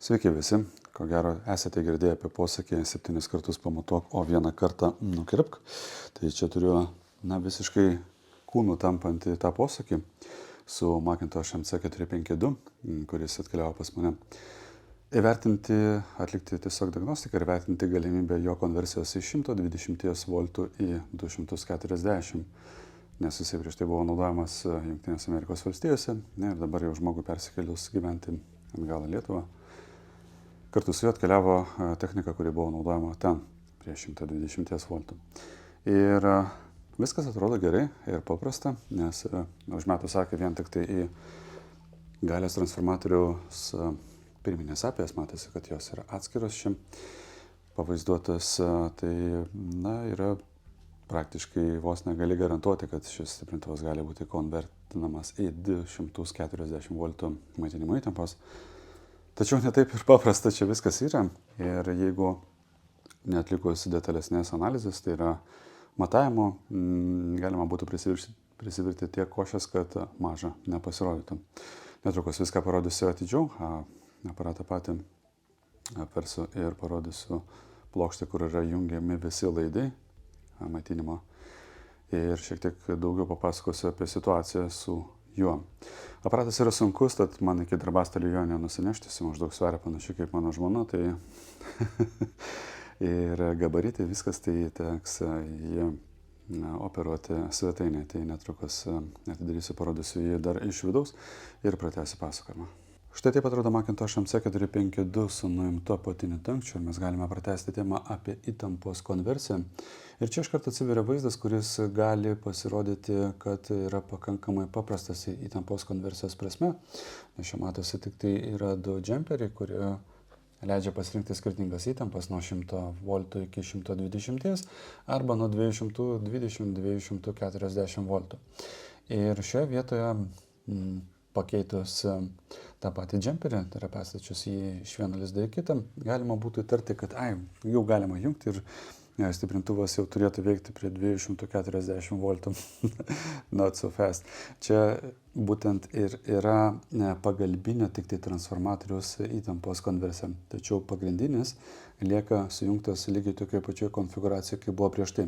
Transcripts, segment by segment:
Sveiki visi, ko gero esate girdėję apie posakį 7 kartus pamatuok, o 1 kartą nukirpk. Tai čia turiu visiškai kūnų tampantį tą posakį su Macintosh MC452, kuris atkeliavo pas mane. Įvertinti, atlikti tiesiog diagnostiką ir vertinti galimybę jo konversijos iš 120 V į 240, nes jisai prieš tai buvo naudojamas Jungtinėse Amerikos valstijose ir dabar jau žmogui persikėlius gyventi atgal į Lietuvą. Kartu su juo atkeliavo technika, kuri buvo naudojama ten prie 120 V. Ir viskas atrodo gerai ir paprasta, nes užmetus akį vien tik tai į galios transformatoriaus pirminės apijas, matosi, kad jos yra atskiros čia pavaizduotas, tai yra praktiškai vos negali garantuoti, kad šis stiprintuvas gali būti konvertinamas į 240 V maitinimo įtampos. Tačiau netaip ir paprasta čia viskas yra ir jeigu neatlikus detalesnės analizės, tai yra matavimo, galima būtų prisivirti tiek košės, kad maža nepasirodytų. Netrukus viską parodysiu atidžiau, aparatą patį apversiu ir parodysiu plokštę, kur yra jungiami visi laidai maitinimo ir šiek tiek daugiau papasakosiu apie situaciją su juo. Aparatas yra sunkus, tad man iki darbastalio jo nenusinešti, jis maždaug sveria panašiai kaip mano žmona, tai ir gabaritai viskas tai teks jį operuoti svetainėje, tai netrukus atidarysiu, parodysiu jį dar iš vidaus ir pratęsiu pasakojimą. Štai taip atrodo Macintosh MC452 su nuimtu apatiniu dangčiu ir mes galime pratęsti temą apie įtampos konversiją. Ir čia iš karto atsiveria vaizdas, kuris gali pasirodyti, kad yra pakankamai paprastas įtampos konversijos prasme. Nes čia matosi tik tai yra du džemperiai, kurie leidžia pasirinkti skirtingas įtampas nuo 100 V iki 120 arba nuo 220-240 V. Ir šioje vietoje pakeitus tą patį džemperį, tai yra perstačius jį iš vieno lizdo į kitą, galima būtų įtarti, kad jau galima jungti ir stiprintuvas jau turėtų veikti prie 240 V. Not so fast. Čia būtent ir yra pagalbinio tik tai transformatoriaus įtampos konversija. Tačiau pagrindinis lieka sujungtas lygiai tokioje pačioje konfiguracijoje, kaip buvo prieš tai.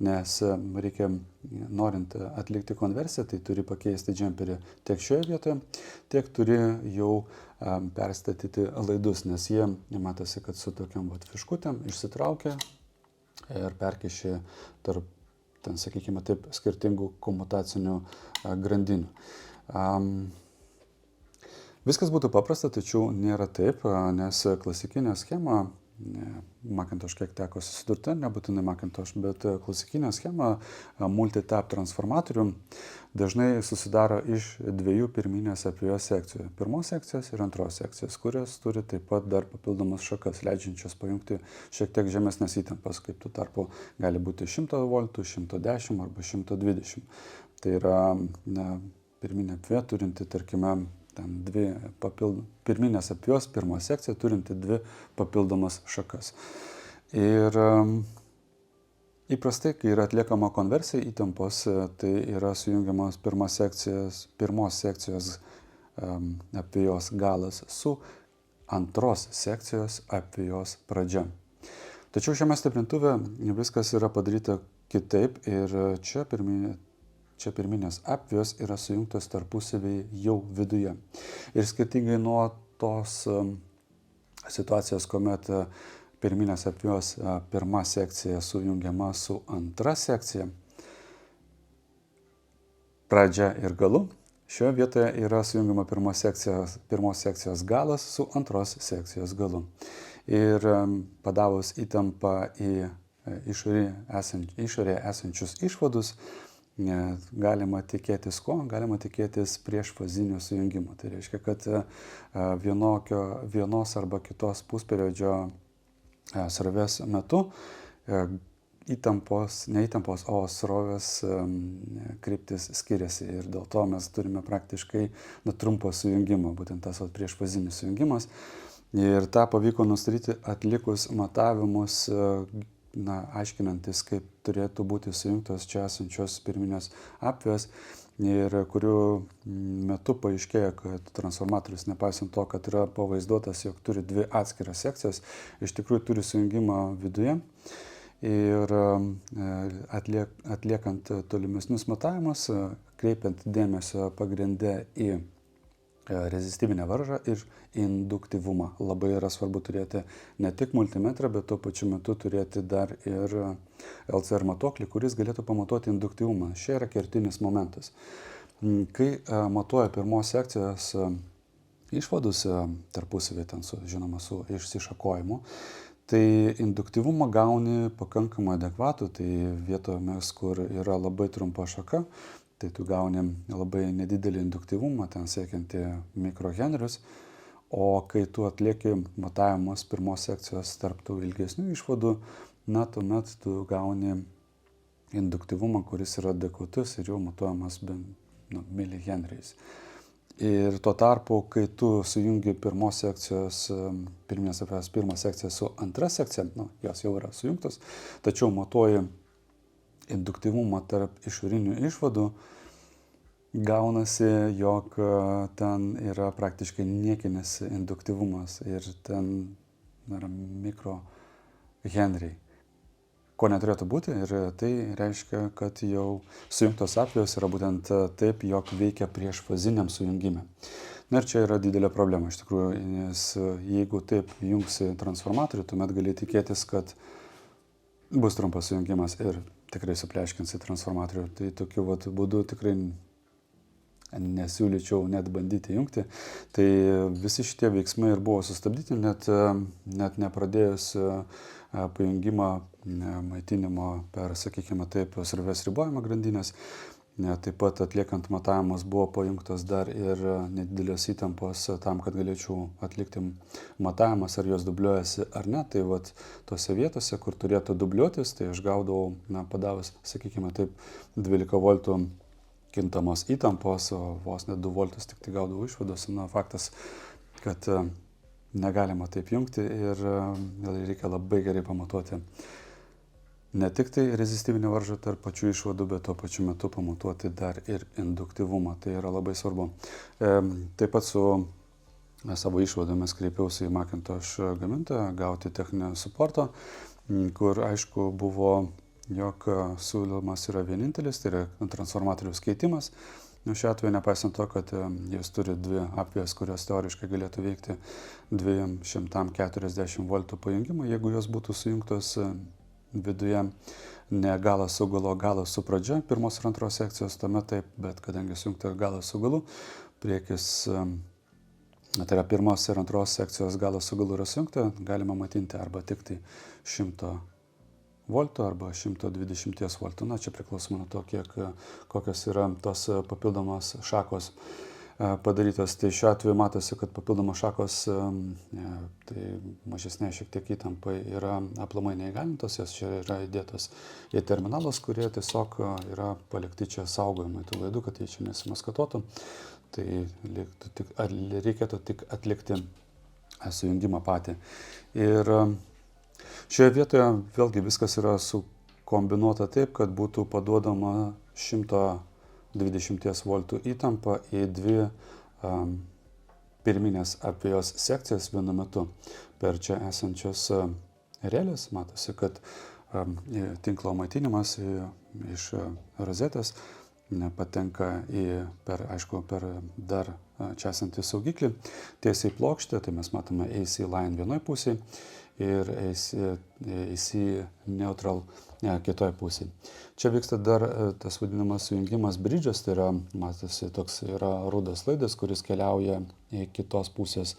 Nes reikia, norint atlikti konversiją, tai turi pakeisti džemperį tiek šioje vietoje, tiek turi jau perstatyti laidus, nes jie, matosi, kad su tokiam fiškutėm išsitraukia ir perkiši tarp, ten, sakykime taip, skirtingų komutacinių grandinių. Viskas būtų paprasta, tačiau nėra taip, nes klasikinė schema, Macintosh kiek teko susidurti, nebūtinai Macintosh, bet klasikinė schema multitap transformatorių dažnai susidaro iš dviejų pirminės apvijos sekcijų. Pirmos sekcijos ir antros sekcijos, kurios turi taip pat dar papildomas šakas, leidžiančios pajungti šiek tiek žemesnės įtampas, kaip tuo tarpu gali būti 100 V, 110 arba 120. Tai yra pirminė apvija turinti, tarkime, dvi pirminės apvijos, pirma sekcija turinti dvi papildomas šakas. Ir įprastai, kai yra atliekama konversija įtampos, tai yra sujungiamas pirmos sekcijos apvijos galas su antros sekcijos apvijos pradžia. Tačiau šiame stiprintuve viskas yra padaryta kitaip ir čia pirminės apvijos yra sujungtos tarpusavyje jau viduje. Ir skirtingai nuo tos situacijos, kuomet pirminės apvijos pirma sekcija sujungiama su antra sekcija, pradžia ir galu, šioje vietoje yra sujungiama pirmos sekcijos galas su antros sekcijos galu. Ir padavus įtampą į išorėje esančius išvadus, galima tikėtis ko? Galima tikėtis priešfazinio sujungimo. Tai reiškia, kad vienos arba kitos pusperiodžio srovės metu ne įtampos, o srovės kryptis skiriasi ir dėl to mes turime praktiškai trumpą sujungimą, būtent tas priešfazinis sujungimas. Ir tą pavyko nustatyti atlikus matavimus, aiškinantis, kaip turėtų būti sujungtos čia esančios pirminės apvijos ir kurių metu paaiškėjo, kad transformatorius, nepaisant to, kad yra pavaizduotas, jog turi dvi atskiras sekcijas, iš tikrųjų turi sujungimą viduje. Ir atliekant tolimesnius matavimus, kreipiant dėmesio pagrindę į rezistyvinę varžą ir induktyvumą. Labai yra svarbu turėti ne tik multimetrą, bet tuo pačiu metu turėti dar ir LCR matuoklį, kuris galėtų pamatuoti induktyvumą. Šia yra kertinis momentas. Kai matuoja pirmos sekcijos išvadus tarpusavį, žinoma, su išsišakojimu, tai induktyvumą gauni pakankamai adekvatų, tai vietomis, kur yra labai trumpa šaka, tai tu gauni labai nedidelį induktyvumą, ten siekianti mikrohenrius, o kai tu atlieki matavimus pirmos sekcijos tarp tų ilgesnių išvadų, tuomet tu gauni induktyvumą, kuris yra adekvatus ir jau matuojamas milihenriais. Ir tuo tarpu, kai tu sujungi pirmos sekcijos, pirmą sekciją su antra sekcija, jos jau yra sujungtos, tačiau matuoji induktyvumą tarp išorinių išvadų, gaunasi, jog ten yra praktiškai niekinis induktyvumas ir ten yra mikrohenriai, ko neturėtų būti, ir tai reiškia, kad jau sujungtos apvijos yra būtent taip, jog veikia priešfaziniam sujungime. Na ir čia yra didelė problema iš tikrųjų, nes jeigu taip jungsi transformatorių, tuomet gali tikėtis, kad bus trumpas sujungimas ir tikrai supleškinsi transformatorių. Tai tokiu būdu tikrai nesiūlyčiau net bandyti jungti. Tai visi šitie veiksmai ir buvo sustabdyti, net nepradėjus pajungimą maitinimo per, sakykime taip, srovės ribojimo grandinės. Taip pat atliekant matavimus buvo pajungtos dar ir nedidelės įtampos tam, kad galėčiau atlikti matavimas, ar jos dubliuojasi ar ne. Tai tose vietose, kur turėtų dubliuotis, tai aš gaudavau, padavus, sakykime taip, 12 voltų kintamos įtampos, o vos net 2 voltus tik tai gaudavau išvados. Faktas, kad negalima taip jungti ir reikia labai gerai pamatuoti ne tik tai rezistyvinę varžą tarp pačių išvadų, bet tuo pačiu metu pamatuoti dar ir induktyvumą. Tai yra labai svarbu. Taip pat su savo išvadomis kreipiausi į Macintosh gamintoją gauti techninio suporto, kur aišku buvo, jog siūlymas yra vienintelis, tai yra transformatoriaus keitimas. Šiuo atveju, nepaisant to, kad jis turi dvi apvijas, kurios teoriškai galėtų veikti 240 voltų pajungimą, jeigu jos būtų sujungtos viduje ne galas su galu, galas su pradžia pirmos ir antros sekcijos, tuomet taip, bet kadangi sujungta galas su galu, priekis, tai yra pirmos ir antros sekcijos galas su galu yra sujungta, galima matyti arba tik tai 100 voltų arba 120 voltų. Čia priklausoma nuo to, kokios yra tos papildomos šakos padarytos. Tai šiuo atveju matosi, kad papildomos šakos, tai mažesnė šiek tiek įtampai yra aplamai neįgalintos, jos čia yra įdėtos į terminalus, kurie tiesiog yra palikti čia saugojimui tų laidų, kad jie čia nesimaskatuotų. Tai reikėtų tik atlikti sujungimą patį. Ir šioje vietoje vėlgi viskas yra sukombinuota taip, kad būtų paduodama 120 voltų įtampa į dvi pirminės apvijos sekcijas vienu metu. Per čia esančios relės matosi, kad tinklo maitinimas iš rozetės patenka per dar čia esantį saugiklį tiesiai plokštę, tai mes matome AC line vienoj pusėje ir AC neutral kitoj pusėje. Čia vyksta dar tas vadinamas sujungimas bridžas, tai yra, matosi, toks yra rudas laidas, kuris keliauja į kitos pusės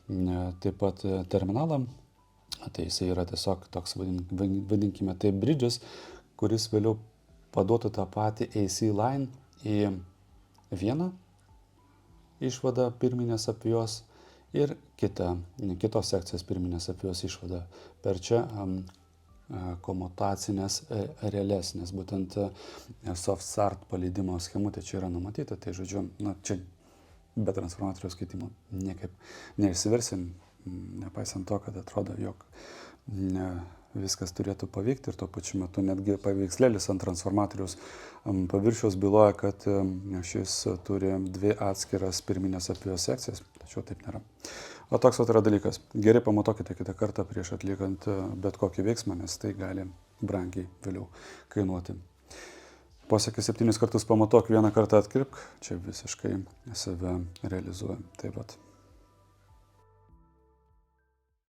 taip pat terminalą. Tai jisai yra tiesiog toks, vadinkime tai bridžas, kuris vėliau paduotų tą patį AC line į vieną išvadą pirminės apvijos ir kitos sekcijos pirminės apvijos išvadą per čia komutacinės relės, nes būtent soft start paleidimo schemutė čia yra numatyta, tai žodžiu, čia be transformatoriaus keitimo niekaip neišsiversim, nepaisant to, kad atrodo, jog viskas turėtų pavykti ir tuo pačiu metu netgi paveikslėlis ant transformatoriaus paviršiaus byloja, kad šis turi 2 atskiras pirminės apvijos sekcijas, tačiau taip nėra. O toks yra dalykas. Gerai pamatuokite kitą kartą prieš atliekant bet kokį veiksmą, nes tai gali brangiai vėliau kainuoti. Posakį 7 kartus pamatuok, 1 kartą atkirpk, čia visiškai save realizuoja. Tai vat.